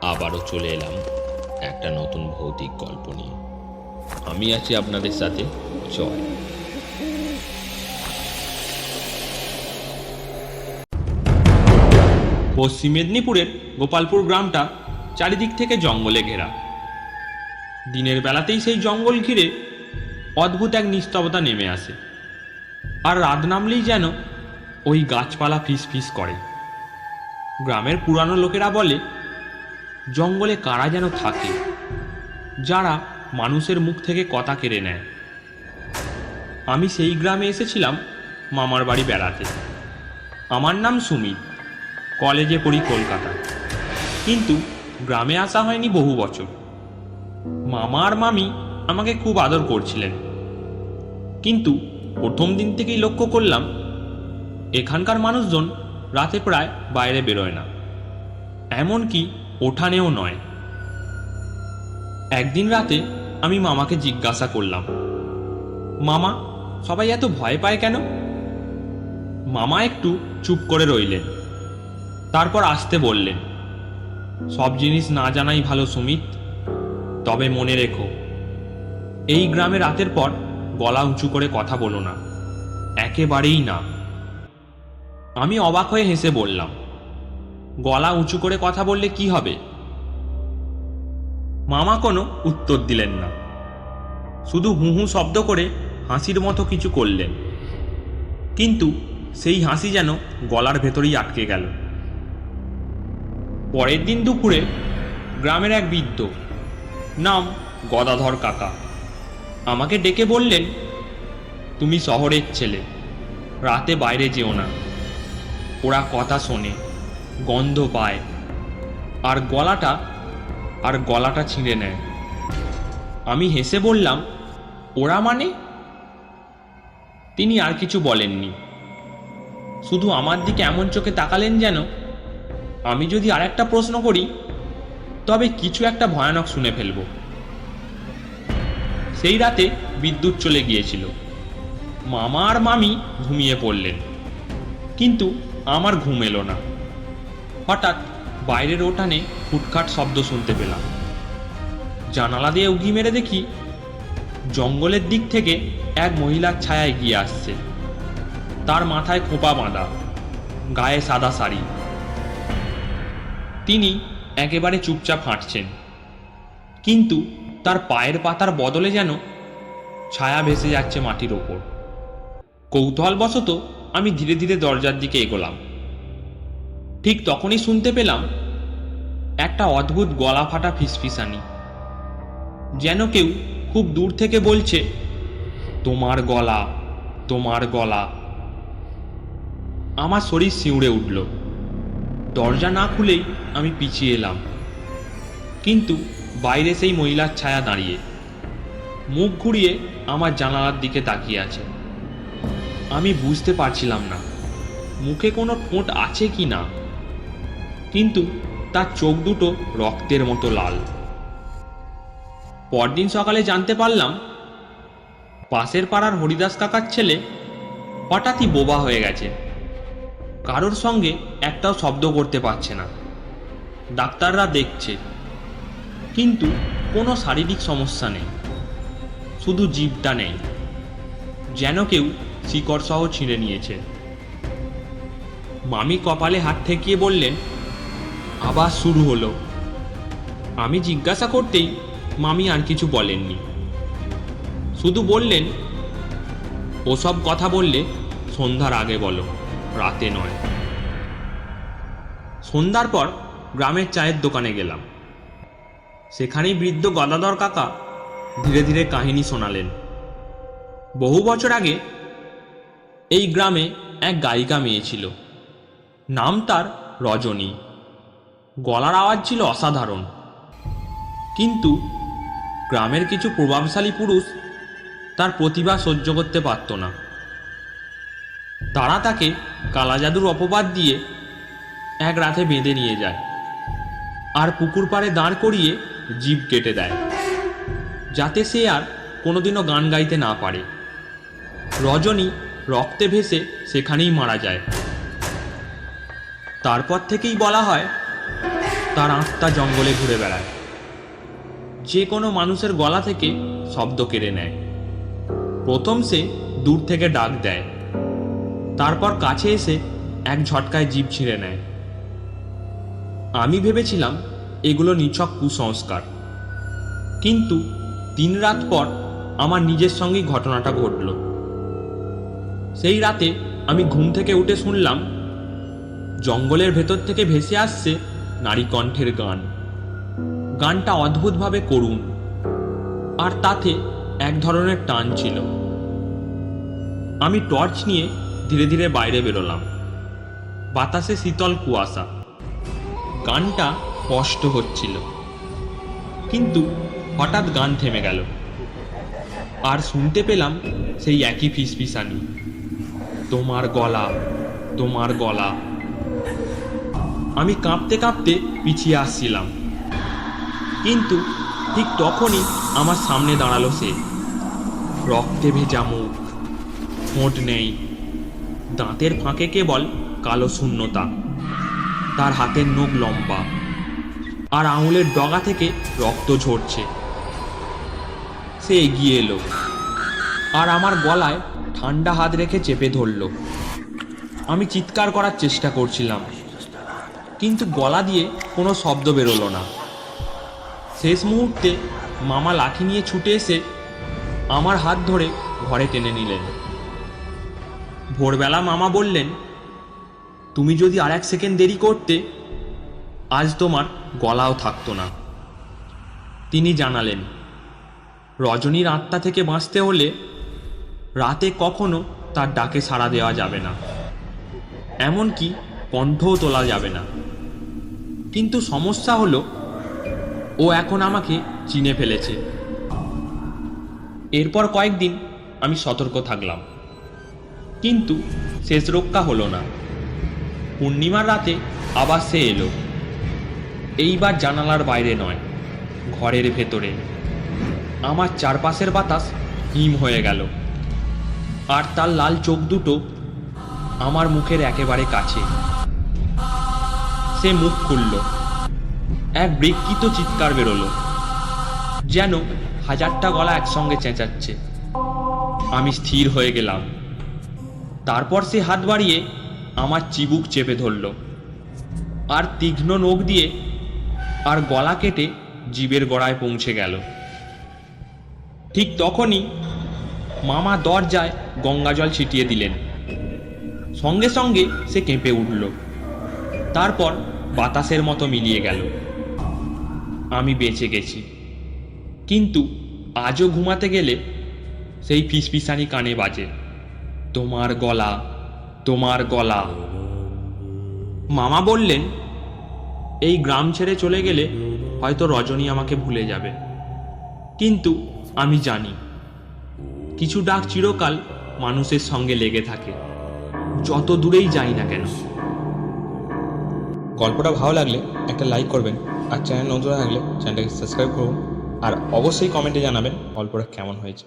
আবারও চলে এলাম একটা নতুন ভৌতিক গল্প নিয়ে। আমি আছি আপনাদের সাথে জয়। পশ্চিম মেদিনীপুরের গোপালপুর গ্রামটা চারিদিক থেকে জঙ্গলে ঘেরা। দিনের বেলাতেই সেই জঙ্গল ঘিরে অদ্ভুত এক নিস্তব্ধতা নেমে আসে, আর রাত নামলেই যেন ওই গাছপালা ফিস ফিস করে। গ্রামের পুরানো লোকেরা বলে জঙ্গলে কারা যেন থাকে, যারা মানুষের মুখ থেকে কথা কেড়ে নেয়। আমি সেই গ্রামে এসেছিলাম মামার বাড়ি বেড়াতে। আমার নাম সুমিত, কলেজে পড়ি কলকাতা, কিন্তু গ্রামে আসা হয়নি বহু বছর। মামা আর মামি আমাকে খুব আদর করছিলেন, কিন্তু প্রথম দিন থেকেই লক্ষ্য করলাম এখানকার মানুষজন রাতে প্রায় বাইরে বেরোয় না, এমনকি ওঠানেও নয়। একদিন রাতে আমি মামাকে জিজ্ঞাসা করলাম, মামা, সবাই এত ভয় পায় কেন? মামা একটু চুপ করে রইলেন, তারপর আসতে বললেন, সব জিনিস না জানাই ভালো সুমিত, তবে মনে রেখো, এই গ্রামে রাতের পর গলা উঁচু করে কথা বলো না, একেবারেই না। আমি অবাক হয়ে হেসে বললাম, গলা উঁচু করে কথা বললে কি হবে? মামা কোনো উত্তর দিলেন না, শুধু হু হু শব্দ করে হাসির মতো কিছু করলেন, কিন্তু সেই হাসি যেন গলার ভেতরেই আটকে গেল। পরের দিন দুপুরে গ্রামের এক বৃদ্ধ, নাম গদাধর কাকা, আমাকে ডেকে বললেন, তুমি শহরের ছেলে, রাতে বাইরে যেও না, ওরা কথা শোনে, গন্ধ পায়, আর গলাটা ছিঁড়ে নেয়। আমি হেসে বললাম, ওরা মানে? তিনি আর কিছু বলেননি, শুধু আমার দিকে এমন চোখে তাকালেন যেন আমি যদি আর একটা প্রশ্ন করি তবে কিছু একটা ভয়ানক শুনে ফেলব। সেই রাতে বিদ্যুৎ চলে গিয়েছিল। মামা আর মামি ঘুমিয়ে পড়লেন, কিন্তু আমার ঘুম এলো না। হঠাৎ বাইরের ওঠানে হুটখাট শব্দ শুনতে পেলাম। জানালা দিয়ে উঁকি মেরে দেখি জঙ্গলের দিক থেকে এক মহিলার ছায়া এগিয়ে আসছে। তার মাথায় খোঁপা বাঁধা, গায়ে সাদা শাড়ি। তিনি একেবারে চুপচাপ হাঁটছেন, কিন্তু তার পায়ের পাতার বদলে যেন ছায়া ভেসে যাচ্ছে মাটির ওপর। কৌতূহলবশত আমি ধীরে ধীরে দরজার দিকে এগোলাম। ঠিক তখনই শুনতে পেলাম একটা অদ্ভুত গলা ফাটা ফিসফিসানি, যেন কেউ খুব দূর থেকে বলছে, তোমার গলা, তোমার গলা। আমার শরীর শিউরে উঠল। দরজা না খুলেই আমি পিছিয়ে এলাম, কিন্তু বাইরে সেই মহিলার ছায়া দাঁড়িয়ে, মুখ ঘুরিয়ে আমার জানালার দিকে তাকিয়ে আছে। আমি বুঝতে পারছিলাম না মুখে কোনো ঠোঁট আছে কি না, কিন্তু তার চোখ দুটো রক্তের মতো লাল। পরদিন সকালে জানতে পারলাম পাশের পাড়ার হরিদাস কাকার ছেলে হঠাৎই বোবা হয়ে গেছে, কারোর সঙ্গে একটাও শব্দ করতে পারছে না। ডাক্তাররা দেখছে, কিন্তু কোনো শারীরিক সমস্যা নেই, শুধু জিভটা নেই, যেন কেউ শিকড় সহ ছিঁড়ে নিয়েছে। মামি কপালে হাত ঠেকিয়ে বললেন, আবার শুরু হলো। আমি জিজ্ঞাসা করতেই মামি আর কিছু বলেননি, শুধু বললেন, ওসব কথা বললে সন্ধ্যার আগে বলো, রাতে নয়। সন্ধ্যার পর গ্রামের চায়ের দোকানে গেলাম। সেখানেই বৃদ্ধ গদাধর কাকা ধীরে ধীরে কাহিনী শোনালেন। বহু বছর আগে এই গ্রামে এক গায়িকা মেয়ে ছিল, নাম তার রজনী। গলার আওয়াজ ছিল অসাধারণ, কিন্তু গ্রামের কিছু প্রভাবশালী পুরুষ তার প্রতিভা সহ্য করতে পারত না। তারা তাকে কালাজাদুর অপবাদ দিয়ে এক রাতে বেঁধে নিয়ে যায়, আর পুকুর পাড়ে দাঁড় করিয়ে জিভ কেটে দেয়, যাতে সে আর কোনোদিনও গান গাইতে না পারে। রজনী রক্তে ভেসে সেখানেই মারা যায়। তারপর থেকেই বলা হয় তার আত্মা জঙ্গলে ঘুরে বেড়ায়, যে কোনো মানুষের গলা থেকে শব্দ কেড়ে নেয়। প্রথম সে দূর থেকে ডাক দেয়, তারপর কাছে এসে এক ঝটকায় জিভ ছিঁড়ে নেয়। আমি ভেবেছিলাম এগুলো নিছক কুসংস্কার, কিন্তু 3 রাত পর আমার নিজের সঙ্গেই ঘটনাটা ঘটল। সেই রাতে আমি ঘুম থেকে উঠে শুনলাম জঙ্গলের ভেতর থেকে ভেসে আসছে নারী কণ্ঠের গান। গানটা অদ্ভুতভাবে করুণ, আর তাতে এক ধরনের টান ছিল। আমি টর্চ নিয়ে ধীরে ধীরে বাইরে বেরোলাম। বাতাসে শীতল কুয়াশা। গানটা স্পষ্ট হচ্ছিল, কিন্তু হঠাৎ গান থেমে গেল, আর শুনতে পেলাম সেই একই ফিসফিসানি, তোমার গলা, তোমার গলা। আমি কাঁপতে কাঁপতে পিছিয়ে আসছিলাম, কিন্তু ঠিক তখনই আমার সামনে দাঁড়ালো সে। রক্তে ভেজা মুখ, ঠোঁট নেই, দাঁতের ফাঁকে কেবল কালো শূন্যতা। তার হাতের নখ লম্বা, আর আঙুলের ডগা থেকে রক্ত ঝরছে। সে এগিয়ে এলো, আর আমার গলায় ঠান্ডা হাত রেখে চেপে ধরল। আমি চিৎকার করার চেষ্টা করছিলাম, কিন্তু গলা দিয়ে কোনো শব্দ বেরোলো না। শেষ মুহূর্তে মামা লাঠি নিয়ে ছুটে এসে আমার হাত ধরে ঘরে টেনে নিলেন। ভোরবেলা মামা বললেন, তুমি যদি আর 1 সেকেন্ড দেরি করতে, আজ তোমার গলাও থাকতো না। তিনি জানালেন, রজনীর আত্মা থেকে বাঁচতে হলে রাতে কখনো তার ডাকে সাড়া দেওয়া যাবে না, এমনকি কণ্ঠও তোলা যাবে না। কিন্তু সমস্যা হলো, ও এখন আমাকে চিনে ফেলেছে। এরপর কয়েকদিন আমি সতর্ক থাকলাম, কিন্তু শেষ রক্ষা হলো না। পূর্ণিমার রাতে আবার সে এলো। এইবার জানালার বাইরে নয়, ঘরের ভেতরে। আমার চারপাশের বাতাস হিম হয়ে গেল, আর তার লাল চোখ দুটো আমার মুখের একেবারে কাছে। সে মুখ খুলল, এক বিকৃত চিৎকার বেরোলো, যেন 1000টা গলা একসঙ্গে চেঁচাচ্ছে। আমি স্থির হয়ে গেলাম। তারপর সে হাত বাড়িয়ে আমার চিবুক চেপে ধরল, আর তীক্ষ্ণ নখ দিয়ে আর গলা কেটে জিভের গোড়ায় পৌঁছে গেল। ঠিক তখনই মামা দরজায় গঙ্গাজল ছিটিয়ে দিলেন। সঙ্গে সঙ্গে সে কেঁপে উঠল, তারপর বাতাসের মতো মিলিয়ে গেল। আমি বেঁচে গেছি, কিন্তু আজও ঘুমাতে গেলে সেই ফিসফিসানি কানে বাজে, তোমার গলা, তোমার গলা। মামা বললেন, এই গ্রাম ছেড়ে চলে গেলে হয়তো রজনী আমাকে ভুলে যাবে, কিন্তু আমি জানি কিছু ডাক চিরকাল মানুষের সঙ্গে লেগে থাকে, যত দূরেই যাই না কেন। গল্পটা ভালো লাগলে একটা লাইক করবেন, আর চ্যানেল নতুন থাকলে চ্যানেলটাকে সাবস্ক্রাইব করুন, আর অবশ্যই কমেন্টে জানাবেন গল্পটা কেমন হয়েছে।